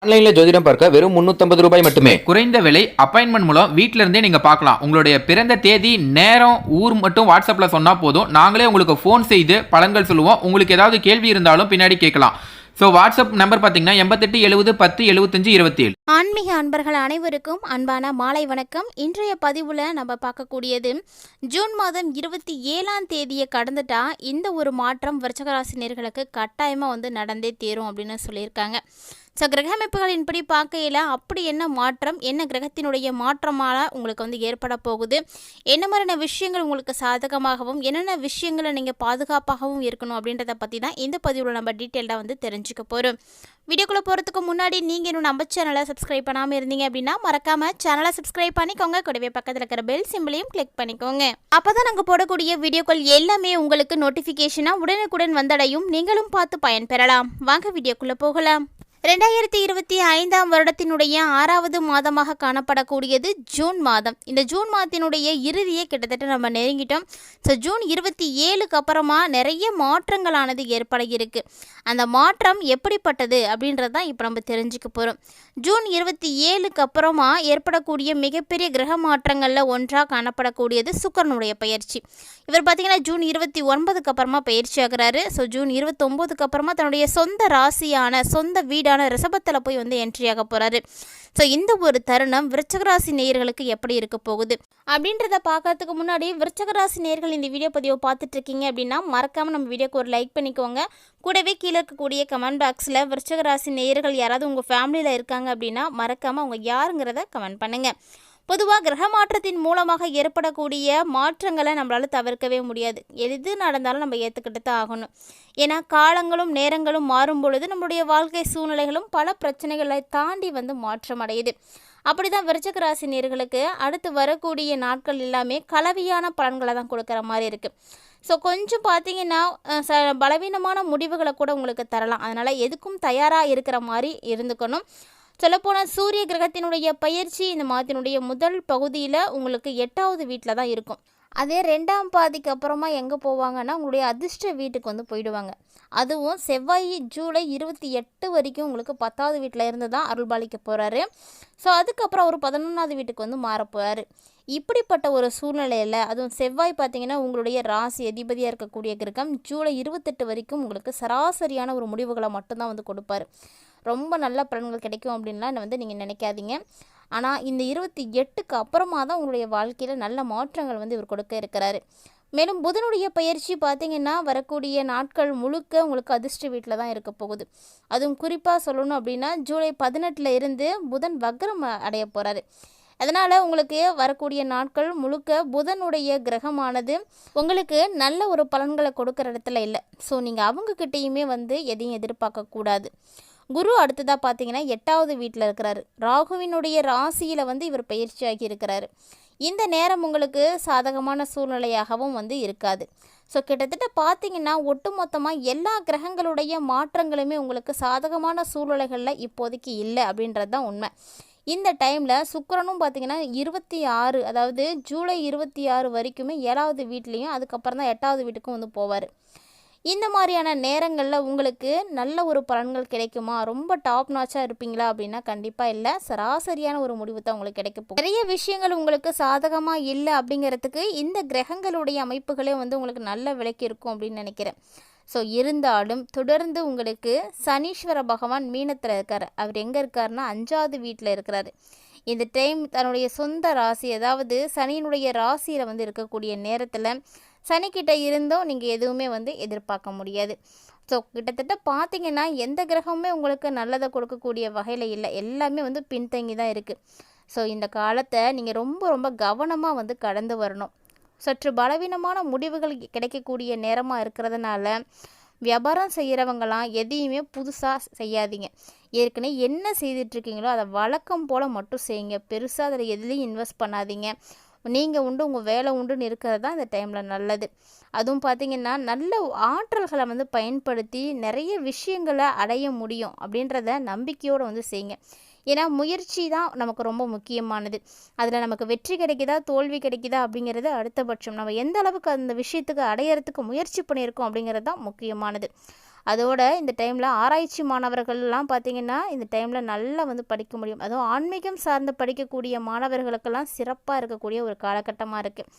ஆன்லைன்ல ஜோதிடம் பார்க்க வெறும் 350 ரூபாய் மட்டுமே. குறைந்த விலை அப்பாயின்மெண்ட் மூலம் வீட்ல இருந்தே நீங்க பார்க்கலாம். உங்களுடைய பிறந்த தேதி, நேரம், ஊர் மட்டும் வாட்ஸ்அப்ல சொன்னா போதும். நாங்களே உங்களுக்கு ஃபோன் செய்து பலன்கள் சொல்லுவோம். உங்களுக்கு ஏதாவது கேள்வி இருந்தாலும் பின்னாடி கேட்கலாம். ஸோ வாட்ஸ்அப் நம்பர் பார்த்தீங்கன்னா 88 70 10 75 27. ஆன்மீக அன்பர்கள் அனைவருக்கும் அன்பான மாலை வணக்கம். இன்றைய பதிவில் நம்ம பார்க்கக்கூடியது ஜூன் மாதம் 27ஆம் தேதியை கடந்துட்டா இந்த ஒரு மாற்றம் விருச்சிகராசினியர்களுக்கு கட்டாயமாக நடந்தே தீரும் அப்படின்னு சொல்லியிருக்காங்க. ஸோ கிரக அமைப்புகளின்படி பார்க்கையில் அப்படி என்ன மாற்றம், என்ன கிரகத்தினுடைய மாற்றமாக உங்களுக்கு ஏற்பட போகுது, என்ன மாதிரியான விஷயங்கள் உங்களுக்கு சாதகமாகவும் என்னென்ன விஷயங்களை நீங்கள் பாதுகாப்பாகவும் இருக்கணும் அப்படின்றத பற்றி தான் இந்த பதிவில் நம்ம டீட்டெயில்டாக தெரிஞ்சுக்க போகிறோம். வீடியோக்குள்ளே போகிறதுக்கு முன்னாடி நீங்கள் இன்னும் நம்ம சேனலை சப்ஸ்கிரைப் பண்ணாமல் இருந்தீங்க அப்படின்னா மறக்காமல் சேனலை சப்ஸ்கிரைப் பண்ணிக்கோங்க. கூடவே பக்கத்தில் இருக்கிற பெல் சிம்பிளையும் கிளிக் பண்ணிக்கோங்க. அப்போ தான் நாங்கள் போடக்கூடிய வீடியோக்கள் எல்லாமே உங்களுக்கு நோட்டிஃபிகேஷனாக உடனுக்குடன் வந்தடையும். நீங்களும் பார்த்து பயன்பெறலாம். வாங்க வீடியோக்குள்ளே போகலாம். 2025ஆம் வருடத்தினுடைய 6வது மாதமாக காணப்படக்கூடியது ஜூன் மாதம். இந்த ஜூன் மாதத்தினுடைய இறுதியை கிட்டத்தட்ட நம்ம நெருங்கிட்டோம். ஸோ ஜூன் 27க்கு அப்புறமா நிறைய மாற்றங்களானது ஏற்பட இருக்கு. அந்த மாற்றம் எப்படிப்பட்டது அப்படின்றது தான் இப்போ நம்ம தெரிஞ்சுக்க போகிறோம். ஜூன் 27க்கு அப்புறமா ஏற்படக்கூடிய மிகப்பெரிய கிரக மாற்றங்களில் ஒன்றாக காணப்படக்கூடியது சுக்கிரனுடைய பயிற்சி. இவர் பார்த்திங்கன்னா ஜூன் 29க்கு அப்புறமா பயிற்சி ஆகிறாரு. ஸோ ஜூன் 29க்கு அப்புறமா தன்னுடைய சொந்த ராசியான சொந்த வீடான ரிஷபத்தில் போய் என்ட்ரி ஆக போகிறாரு. ஸோ இந்த ஒரு தருணம் விருச்சிகராசி நேயர்களுக்கு எப்படி இருக்க போகுது அப்படின்றத பார்க்கறதுக்கு முன்னாடி விருச்சிகராசி நேயர்கள் இந்த வீடியோ பதிவை பார்த்துட்டு இருக்கீங்க அப்படின்னா மறக்காமல் நம்ம வீடியோக்கு ஒரு லைக் பண்ணிக்கோங்க. கூடவே கீழே இருக்கக்கூடிய கமெண்ட் பாக்ஸில் விருச்சிகராசி நேயர்கள் யாராவது உங்கள் ஃபேமிலியில் இருக்காங்க அப்படின்னா மறக்காமல் அவங்க யாருங்கிறத கமெண்ட் பண்ணுங்கள். பொதுவாக கிரக மாற்றத்தின் மூலமாக ஏற்படக்கூடிய மாற்றங்களை நம்மளால் தவிர்க்கவே முடியாது. எது நடந்தாலும் நம்ம ஏற்றுக்கிட்டு தான் ஆகணும். ஏன்னா காலங்களும் நேரங்களும் மாறும் பொழுது நம்மளுடைய வாழ்க்கை சூழ்நிலைகளும் பல பிரச்சனைகளை தாண்டி மாற்றம் அடையுது. அப்படி தான் விருச்சிக ராசினியர்களுக்கு அடுத்து வரக்கூடிய நாட்கள் எல்லாமே கலவையான பலன்களை தான் கொடுக்குற மாதிரி இருக்குது. ஸோ கொஞ்சம் பார்த்தீங்கன்னா பலவீனமான முடிவுகளை கூட உங்களுக்கு தரலாம். அதனால் எதுக்கும் தயாராக இருக்கிற மாதிரி இருந்துக்கணும். சொல்லப்போனால் சூரிய கிரகத்தினுடைய பயிற்சி இந்த மாதத்தினுடைய முதல் பகுதியில் உங்களுக்கு 8வது வீட்டில் தான் இருக்கும். அதே 2ஆம் பாதிக்கு அப்புறமா எங்கே போவாங்கன்னா உங்களுடைய அதிர்ஷ்ட வீட்டுக்கு போயிடுவாங்க. அதுவும் செவ்வாய் ஜூலை 28 வரைக்கும் உங்களுக்கு 10வது வீட்டில் இருந்து தான் அருள்பாலிக்க போகிறாரு. ஸோ அதுக்கப்புறம் ஒரு 11வது வீட்டுக்கு மாற போகிறாரு. இப்படிப்பட்ட ஒரு சூழ்நிலையில் அதுவும் செவ்வாய் பார்த்திங்கன்னா உங்களுடைய ராசி அதிபதியாக இருக்கக்கூடிய கிரகம் ஜூலை 28 வரைக்கும் உங்களுக்கு சராசரியான ஒரு முடிவுகளை மட்டும்தான் கொடுப்பார். ரொம்ப நல்ல பலன்கள் கிடைக்கும் அப்படின்லாம் நீங்கள் நினைக்காதீங்க. ஆனால் இந்த 28க்கு அப்புறமா தான் உங்களுடைய வாழ்க்கையில் நல்ல மாற்றங்கள் இவர் கொடுக்க இருக்கிறாரு. மேலும் புதனுடைய பயிற்சி பார்த்திங்கன்னா வரக்கூடிய நாட்கள் முழுக்க உங்களுக்கு அதிர்ஷ்ட வீட்டில் தான் இருக்க போகுது. அதுவும் குறிப்பாக சொல்லணும் அப்படின்னா ஜூலை 18 இருந்து புதன் வக்ரம் அடைய போகிறாரு. அதனால் உங்களுக்கு வரக்கூடிய நாட்கள் முழுக்க புதனுடைய கிரகமானது உங்களுக்கு நல்ல ஒரு பலன்களை கொடுக்குற இடத்துல இல்லை. ஸோ நீங்கள் அவங்கக்கிட்டேயுமே எதையும் எதிர்பார்க்கக்கூடாது. குரு அடுத்ததாக பார்த்தீங்கன்னா 8வது வீட்டில் இருக்கிறாரு. ராகுவினுடைய ராசியில் இவர் பயிற்சியாகி இருக்கிறாரு. இந்த நேரம் உங்களுக்கு சாதகமான சூழ்நிலையாகவும் இருக்காது. ஸோ கிட்டத்தட்ட பார்த்தீங்கன்னா ஒட்டுமொத்தமாக எல்லா கிரகங்களுடைய மாற்றங்களுமே உங்களுக்கு சாதகமான சூழ்நிலைகளில் இப்போதைக்கு இல்லை அப்படின்றது தான் உண்மை. இந்த டைமில் சுக்கிரனும் பார்த்திங்கன்னா 26 அதாவது ஜூலை 26 வரைக்குமே 7வது வீட்லேயும் அதுக்கப்புறம் தான் 8வது வீட்டுக்கும் போவார். இந்த மாதிரியான நேரங்களில் உங்களுக்கு நல்ல ஒரு பலன்கள் கிடைக்குமா, ரொம்ப டாப் நாச்சாக இருப்பீங்களா அப்படின்னா கண்டிப்பாக இல்லை. சராசரியான ஒரு முடிவு தான் உங்களுக்கு கிடைக்க போகும். நிறைய விஷயங்கள் உங்களுக்கு சாதகமாக இல்லை அப்படிங்கிறதுக்கு இந்த கிரகங்களுடைய அமைப்புகளே உங்களுக்கு நல்ல விலைக்கு இருக்கும் அப்படின்னு நினைக்கிறேன். ஸோ இருந்தாலும் தொடர்ந்து உங்களுக்கு சனீஸ்வர பகவான் மீனத்தில் இருக்கார். அவர் எங்கே இருக்காருன்னா 5வது வீட்டில் இருக்கிறாரு. இந்த டைம் தன்னுடைய சொந்த ராசி அதாவது சனியினுடைய ராசியில் இருக்கக்கூடிய நேரத்தில் சனிக்கிட்ட இருந்தும் நீங்கள் எதுவுமே எதிர்பார்க்க முடியாது. ஸோ கிட்டத்தட்ட பார்த்தீங்கன்னா எந்த கிரகமுமே உங்களுக்கு நல்லதை கொடுக்கக்கூடிய வகையில் இல்லை. எல்லாமே பின்தங்கி தான் இருக்குது. ஸோ இந்த காலத்தை நீங்கள் ரொம்ப ரொம்ப கவனமாக கடந்து வரணும். சற்று பலவீனமான முடிவுகள் கிடைக்கக்கூடிய நேரமாக இருக்கிறதுனால வியாபாரம் செய்கிறவங்களாம் எதையுமே புதுசாக செய்யாதீங்க. ஏற்கனவே என்ன செய்துட்ருக்கீங்களோ அதை வழக்கம் போல் மட்டும் செய்யுங்க. பெருசாக அதில் எதுலேயும் இன்வெஸ்ட் பண்ணாதீங்க. நீங்கள் உண்டு உங்கள் வேலை உண்டுன்னு இருக்கிறது தான் இந்த டைமில் நல்லது. அதுவும் பார்த்திங்கன்னா நல்ல ஆற்றல்களை பயன்படுத்தி நிறைய விஷயங்களை அடைய முடியும் அப்படின்றத நம்பிக்கையோடு செய்யுங்க. ஏன்னா முயற்சி தான் நமக்கு ரொம்ப முக்கியமானது. அதில் நமக்கு வெற்றி கிடைக்குதா தோல்வி கிடைக்குதா அப்படிங்கிறது அடுத்தபட்சம். நம்ம எந்த அளவுக்கு அந்த விஷயத்துக்கு அடையிறதுக்கு முயற்சி பண்ணியிருக்கோம் அப்படிங்கிறது தான் முக்கியமானது. அதோட இந்த டைமில் ஆராய்ச்சி மாணவர்கள்லாம் பார்த்திங்கன்னா இந்த டைமில் நல்லா வந்து படிக்க முடியும். அதுவும் ஆன்மீகம் சார்ந்து படிக்கக்கூடிய மாணவர்களுக்கெல்லாம் சிறப்பாக இருக்கக்கூடிய ஒரு காலகட்டமாக இருக்குது.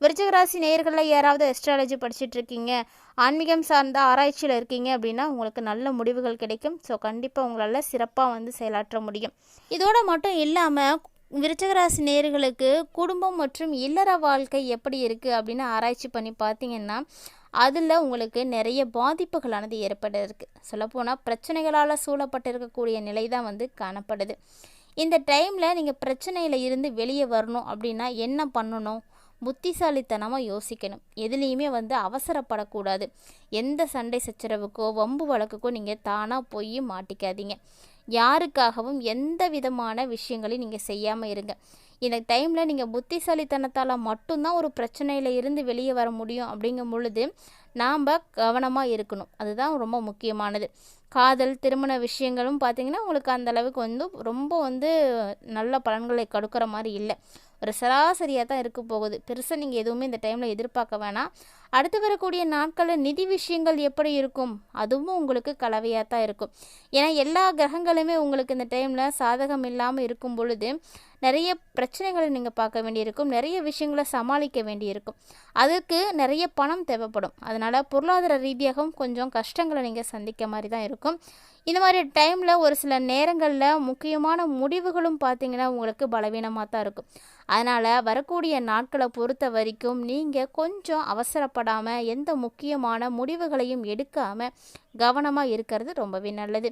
விருச்சிக ராசி நேயர்களில் யாராவது அஸ்ட்ராலஜி படிச்சுட்டு இருக்கீங்க, ஆன்மீகம் சார்ந்த ஆராய்ச்சியில் இருக்கீங்க அப்படின்னா உங்களுக்கு நல்ல முடிவுகள் கிடைக்கும். ஸோ கண்டிப்பாக உங்களால் சிறப்பாக வந்து செயலாற்ற முடியும். இதோட மட்டும் இல்லாமல் விருச்சிக ராசி நேயர்களுக்கு குடும்பம் மற்றும் இல்லற வாழ்க்கை எப்படி இருக்குது அப்படின்னு ஆராய்ச்சி பண்ணி பார்த்தீங்கன்னா அதில் உங்களுக்கு நிறைய பாதிப்புகளானது ஏற்பட இருக்குது. சொல்லப்போனால் பிரச்சனைகளால் சூழப்பட்டிருக்கக்கூடிய நிலை தான் வந்து காணப்படுது. இந்த டைமில் நீங்கள் பிரச்சனையில் இருந்து வெளியே வரணும் அப்படின்னா என்ன பண்ணணும்? புத்திசாலித்தனமாக யோசிக்கணும். எதுலேயுமே வந்து அவசரப்படக்கூடாது. எந்த சண்டை சச்சரவுக்கோ வம்பு வழக்குக்கோ நீங்கள் தானாக போய் மாட்டிக்காதீங்க. யாருக்காகவும் எந்த விதமான விஷயங்களையும் நீங்கள் செய்யாமல் இருங்க. இந்த டைமில் நீங்கள் புத்திசாலித்தனத்தால் மட்டும்தான் ஒரு பிரச்சனையில் இருந்து வெளியே வர முடியும். அப்படிங்கும் பொழுது நாம் கவனமாக இருக்கணும். அதுதான் ரொம்ப முக்கியமானது. காதல் திருமண விஷயங்களும் பார்த்திங்கன்னா உங்களுக்கு அந்தளவுக்கு வந்து ரொம்ப வந்து நல்ல பலன்களை கொடுக்குற மாதிரி இல்லை. ஒரு சராசரியாக தான் இருக்க போகுது. பெருசாக நீங்கள் எதுவுமே இந்த டைமில் எதிர்பார்க்க வேணாம். அடுத்து வரக்கூடிய நாட்களில் நிதி விஷயங்கள் எப்படி இருக்கும்? அதுவும் உங்களுக்கு கலவையாக தான் இருக்கும். ஏன்னா எல்லா கிரகங்களுமே உங்களுக்கு இந்த டைமில் சாதகம் இல்லாமல் இருக்கும் பொழுது நிறைய பிரச்சனைகளை நீங்கள் பார்க்க வேண்டியிருக்கும். நிறைய விஷயங்களை சமாளிக்க வேண்டியிருக்கும். அதுக்கு நிறைய பணம் தேவைப்படும். அதனால் பொருளாதார ரீதியாகவும் கொஞ்சம் கஷ்டங்களை நீங்கள் சந்திக்க மாதிரி தான் இருக்கும். இந்த மாதிரி டைமில் ஒரு சில நேரங்களில் முக்கியமான முடிவுகளும் பார்த்திங்கன்னா உங்களுக்கு பலவீனமாக தான் இருக்கும். அதனால் வரக்கூடிய நாட்களை பொறுத்த வரைக்கும் நீங்கள் கொஞ்சம் அவசரப்படாமல் எந்த முக்கியமான முடிவுகளையும் எடுக்காமல் கவனமாக இருக்கிறது ரொம்பவே நல்லது.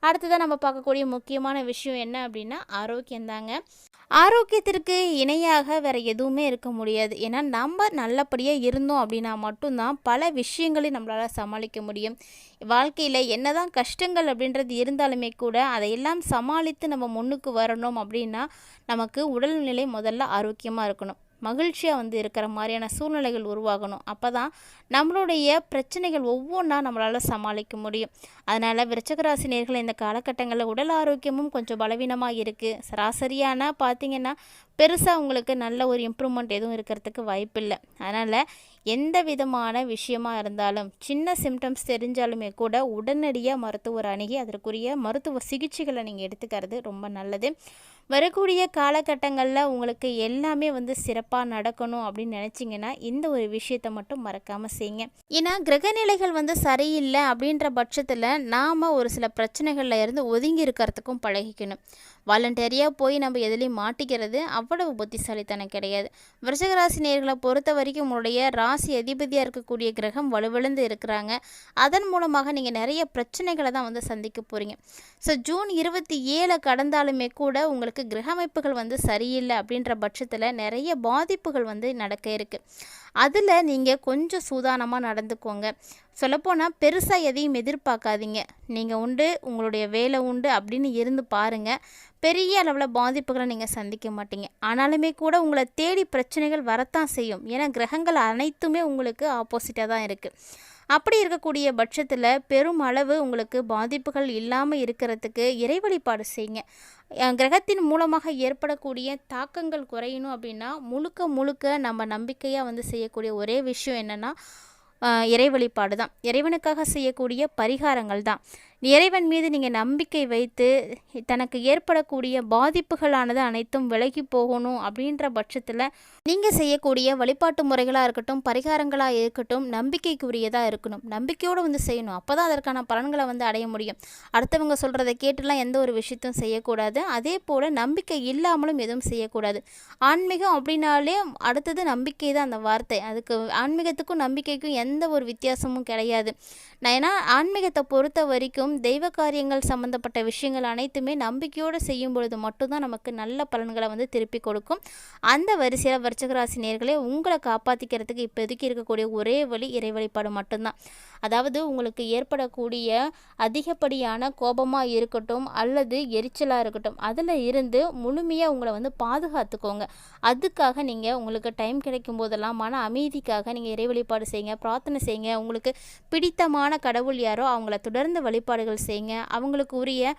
அடுத்ததாக நம்ம பார்க்கக்கூடிய முக்கியமான விஷயம் என்ன அப்படின்னா ஆரோக்கியம்தாங்க. ஆரோக்கியத்திற்கு இணையாக வேறு எதுவுமே இருக்க முடியாது. ஏன்னா நம்ம நல்லபடியாக இருந்தோம் அப்படின்னா மட்டும்தான் பல விஷயங்களையும் நம்மளால் சமாளிக்க முடியும். வாழ்க்கையில் என்னதான் கஷ்டங்கள் அப்படின்றது இருந்தாலுமே கூட அதையெல்லாம் சமாளித்து நம்ம முன்னுக்கு வரணும் அப்படின்னா நமக்கு உடல்நிலை முதல்ல ஆரோக்கியமாக இருக்கணும். மகிழ்ச்சியாக வந்து இருக்கிற மாதிரியான சூழ்நிலைகள் உருவாகணும். அப்போ தான் நம்மளுடைய பிரச்சனைகள் ஒவ்வொன்றா நம்மளால் சமாளிக்க முடியும். அதனால் விருச்சிக ராசி நேயர்கள் இந்த காலகட்டங்களில் உடல் ஆரோக்கியமும் கொஞ்சம் பலவீனமாக இருக்குது. சராசரியான பார்த்திங்கன்னா பெருசாக உங்களுக்கு நல்ல ஒரு இம்ப்ரூவ்மெண்ட் எதுவும் இருக்கிறதுக்கு வாய்ப்பில்லை. அதனால் எந்த விதமான விஷயமாக இருந்தாலும் சின்ன சிம்டம்ஸ் தெரிஞ்சாலுமே கூட உடனடியாக மருத்துவர் அணுகி அதற்குரிய மருத்துவ சிகிச்சைகளை நீங்கள் எடுத்துக்கிறது ரொம்ப நல்லது. வரக்கூடிய காலகட்டங்களில் உங்களுக்கு எல்லாமே வந்து சிறப்பாக நடக்கணும் அப்படின்னு நினச்சிங்கன்னா இந்த ஒரு விஷயத்தை மட்டும் மறக்காமல் செய்யுங்க. ஏன்னா கிரகநிலைகள் வந்து சரியில்லை அப்படின்ற பட்சத்தில் நாம் ஒரு சில பிரச்சனைகளில் இருந்து ஒதுங்கி இருக்கிறதுக்கும் பழகிக்கணும். வாலண்டரியாக போய் நம்ம எதுலேயும் மாட்டிக்கிறது அவ்வளவு புத்திசாலித்தனம் கிடையாது. விருச்சிக ராசி நேயர்களை பொறுத்த வரைக்கும் உங்களுடைய ராசி அதிபதியாக இருக்கக்கூடிய கிரகம் வலுவிழந்து இருக்கிறாங்க. அதன் மூலமாக நீங்கள் நிறைய பிரச்சனைகளை தான் வந்து சந்திக்க போகிறீங்க. ஸோ ஜூன் 27 கடந்தாலுமே கூட உங்களுக்கு கிரக அமைப்புகள் வந்து சரியில்லை அப்படின்ற பட்சத்தில் நிறைய பாதிப்புகள் வந்து நடக்க இருக்குது. அதில் நீங்கள் கொஞ்சம் சூதானமாக நடந்துக்கோங்க. சொல்லப்போனால் பெருசாக எதையும் எதிர்பார்க்காதீங்க. நீங்கள் உண்டு உங்களுடைய வேலை உண்டு அப்படின்னு இருந்து பாருங்கள். பெரிய அளவில் பாதிப்புகளை நீங்கள் சந்திக்க மாட்டீங்க. ஆனாலுமே கூட உங்களை தேடி பிரச்சனைகள் வரத்தான் செய்யும். ஏன்னா கிரகங்கள் அனைத்துமே உங்களுக்கு ஆப்போசிட்டாக தான் இருக்குது. அப்படி இருக்கக்கூடிய பட்சத்தில் பெரும் அளவு உங்களுக்கு பாதிப்புகள் இல்லாமல் இருக்கிறதுக்கு இறை வழிபாடு செய்யுங்க. கிரகத்தின் மூலமாக ஏற்படக்கூடிய தாக்கங்கள் குறையணும் அப்படின்னா முழுக்க நம்ம நம்பிக்கையாக வந்து செய்யக்கூடிய ஒரே விஷயம் என்னென்னா இறை வழிபாடு தான். இறைவனுக்காக செய்யக்கூடிய பரிகாரங்கள் தான். இறைவன் மீது நீங்கள் நம்பிக்கை வைத்து தனக்கு ஏற்படக்கூடிய பாதிப்புகளானது அனைத்தும் விலகி போகணும் அப்படின்ற பட்சத்தில் நீங்கள் செய்யக்கூடிய வழிபாட்டு முறைகளாக இருக்கட்டும் பரிகாரங்களாக இருக்கட்டும் நம்பிக்கைக்குரியதாக இருக்கணும். நம்பிக்கையோடு வந்து செய்யணும். அப்போ தான் அதற்கான பலன்களை வந்து அடைய முடியும். அடுத்தவங்க சொல்கிறத கேட்டுலாம் எந்த ஒரு விஷயத்தையும் செய்யக்கூடாது. அதே போல் நம்பிக்கை இல்லாமலும் எதுவும் செய்யக்கூடாது. ஆன்மீகம் அப்படின்னாலே அடுத்தது நம்பிக்கை தான் அந்த வார்த்தை. அதுக்கு ஆன்மீகத்துக்கும் நம்பிக்கைக்கும் எந்த ஒரு வித்தியாசமும் கிடையாது. ஏன்னா ஆன்மீகத்தை பொறுத்த வரைக்கும் தெய்வ காரியங்கள் சம்மந்தப்பட்ட விஷயங்கள் அனைத்துமே நம்பிக்கையோடு செய்யும் பொழுது மட்டும்தான் நமக்கு நல்ல பலன்களை வந்து திருப்பி கொடுக்கும். அந்த வரிசையில் விருச்சிக ராசி நேயர்களே உங்களை காப்பாற்றிக்கிறதுக்கு இப்போதைக்கு இருக்கக்கூடிய ஒரே வழி இறை வழிபாடு மட்டும்தான். அதாவது உங்களுக்கு ஏற்படக்கூடிய அதிகப்படியான கோபமாக இருக்கட்டும் அல்லது எரிச்சலாக இருக்கட்டும் அதில் இருந்து முழுமையாக உங்களை வந்து பாதுகாத்துக்கோங்க. அதுக்காக நீங்கள் உங்களுக்கு டைம் கிடைக்கும் போதெல்லாம் மன அமைதிக்காக நீங்கள் இறை வழிபாடு செய்யுங்க, பிரார்த்தனை செய்யுங்க. உங்களுக்கு பிடித்தமான நெருக்கமான கடவுள் யாரோ அவங்கள தொடர்ந்து வழிபாடுகள் செய்யுங்க. அவங்களுக்கு உரிய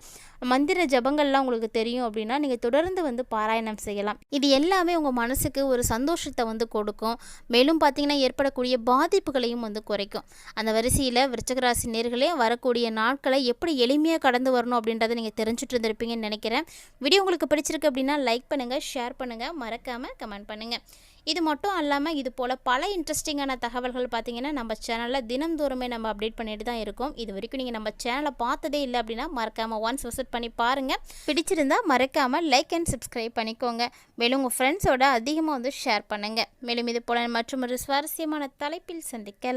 மந்திர ஜபங்கள்லாம் உங்களுக்கு தெரியும் அப்படின்னா நீங்கள் தொடர்ந்து வந்து பாராயணம் செய்யலாம். இது எல்லாமே உங்கள் மனசுக்கு ஒரு சந்தோஷத்தை வந்து கொடுக்கும். மேலும் பார்த்தீங்கன்னா ஏற்படக்கூடிய பாதிப்புகளையும் வந்து குறைக்கும். அந்த வரிசையில் விருச்சிகராசி நேயர்களே வரக்கூடிய நாட்களை எப்படி எளிமையாக கடந்து வரணும் அப்படின்றத நீங்கள் தெரிஞ்சுட்டு இருந்திருப்பீங்கன்னு நினைக்கிறேன். வீடியோ உங்களுக்கு பிடிச்சிருக்கு அப்படின்னா லைக் பண்ணுங்கள், ஷேர் பண்ணுங்கள், மறக்காமல் கமெண்ட் பண்ணுங்கள். இது மட்டும் இல்லாமல் இது போல் பல இன்ட்ரெஸ்டிங்கான தகவல்கள் பார்த்தீங்கன்னா நம்ம சேனலில் தினந்தோறுமே நம்ம அப்டேட் பண்ணிட்டு தான் இருக்கோம். இது வரைக்கும் நீங்கள் நம்ம சேனலை பார்த்ததே இல்லை அப்படின்னா மறக்காமல் ஒன்ஸ் விசிட் பண்ணி பாருங்கள். பிடிச்சிருந்தால் மறக்காமல் லைக் அண்ட் சப்ஸ்கிரைப் பண்ணிக்கோங்க. மேலும் உங்கள் ஃப்ரெண்ட்ஸோட அதிகமாக வந்து ஷேர் பண்ணுங்கள். மேலும் இது போல் மற்றொரு சுவாரஸ்யமான தலைப்பில் சந்திக்கலாம்.